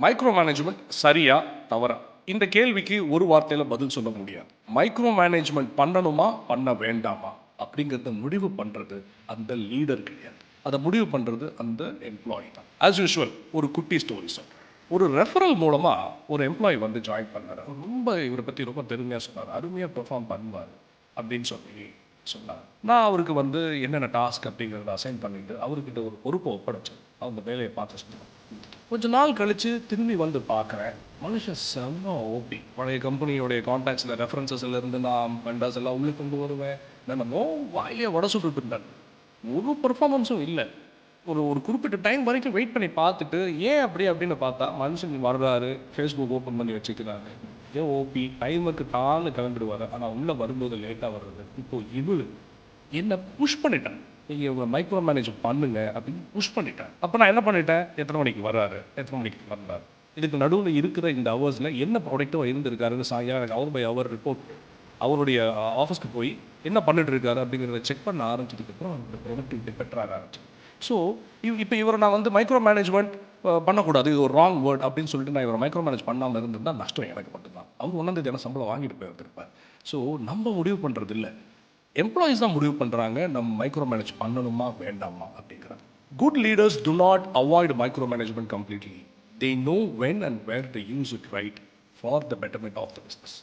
Micro management சரியா தவறா? இந்த கேள்விக்கு ஒரு வார்த்தையில பதில் சொல்ல முடியாது. மைக்ரோ மேனேஜ்மெண்ட் பண்ணணுமா? பண்ண வேண்டாமா? அப்படிங்கிறத முடிவு பண்றது அந்த லீடர் கிடையாது. அத முடிவு பண்றது அந்த எம்ப்ளாயி தான். ஆஸ் யூசுவல் ஒரு குட்டி ஸ்டோரி சொல்றேன். ஒரு ரெஃபரல் மூலமா ஒரு எம்ப்ளாயி வந்து ஜாயின் பண்ணாரு. ரொம்ப இவர பத்தி ரொம்ப பெருமையா சொன்னாரு. அருமையா பெர்ஃபார்ம் பண்ணுவாரு அப்படின்னு சொல்லி சொன்னார். நான் அவருக்கு வந்து என்னென்ன டாஸ்க் அப்படிங்கிறத அசைன் பண்ணிட்டு அவர்கிட்ட ஒரு பொறுப்பை ஒப்படைச்சேன். அந்த வேலையை பார்த்து சொன்னேன். கொஞ்ச நாள் கழிச்சு திரும்பி வந்து பார்க்குறேன். மனுஷன் செம்ம ஓபி. பழைய கம்பெனியோடைய கான்டாக்ட்ஸில் ரெஃபரன்சஸ்ல இருந்து நான் மெண்டாஸ் எல்லாம் உள்ளே கொண்டு வருவேன். என்னமோ வாயிலே வடை சுட்டுட்டு இருந்தாரு. ஒரு பெர்ஃபார்மன்ஸும் இல்லை. ஒரு ஒரு குறிப்பிட்ட டைம் வரைக்கும் வெயிட் பண்ணி பார்த்துட்டு ஏன் அப்படி அப்படின்னு பார்த்தா மனுஷன் வர்றாரு, ஃபேஸ்புக் ஓப்பன் பண்ணி வச்சுக்கிறாரு. ஏன் ஓபி டைமுக்கு தான்னு கிளம்பிடுவாரு. ஆனால் உள்ளே வரும்போது லேட்டாக வர்றது. இப்போ இவளு என்ன புஷ் பண்ணிட்டேன். நீங்க இவங்க மைக்ரோ மேனேஜ் பண்ணுங்க அப்படின்னு புஷ் பண்ணிட்டேன். அப்ப நான் என்ன பண்ணிட்டேன்? எத்தனை மணிக்கு வர்றாரு? எத்தனை மணிக்கு வந்தாரு? இதுக்கு நடுவுல இருக்கிற இந்த ஹவர்ஸ்ல என்ன ப்ரொடக்டிவா இருந்திருக்காருன்னு சாயங்காலம் எனக்கு ஹவர் பை ஹவர் ரிப்போர்ட் அவருடைய ஆஃபீஸ்க்கு போய் என்ன பண்ணிட்டு இருக்காரு அப்படிங்கிறத செக் பண்ண ஆரம்பிச்சதுக்கு அப்புறம் அவருடைய ப்ரொடக்டிவிட்டி பெட்டராக ஆரம்பிச்சு. ஸோ இப்போ இவரை நான் வந்து மைக்ரோ மேனேஜ்மெண்ட் பண்ணக்கூடாது, இது ஒரு ராங் வேர்ட் அப்படின்னு சொல்லிட்டு நான் இவரை மைக்ரோ மேனேஜ் பண்ணாமல் இருந்திருந்தா நஷ்டம் எனக்கு மட்டும்தான். அவர் 1 சம்பளம் வாங்கிட்டு போயிருப்பார். ஸோ நம்ம முடிவு பண்ணுறது இல்லை, எம்ப்ளாயீஸ் தான் முடிவு பண்ணுறாங்க நம்ம மைக்ரோ மேனேஜ் பண்ணணுமா வேண்டாமா அப்படிங்கிறாங்க. Good leaders do not avoid micro management completely. They know when and where to use it right for the betterment of the business.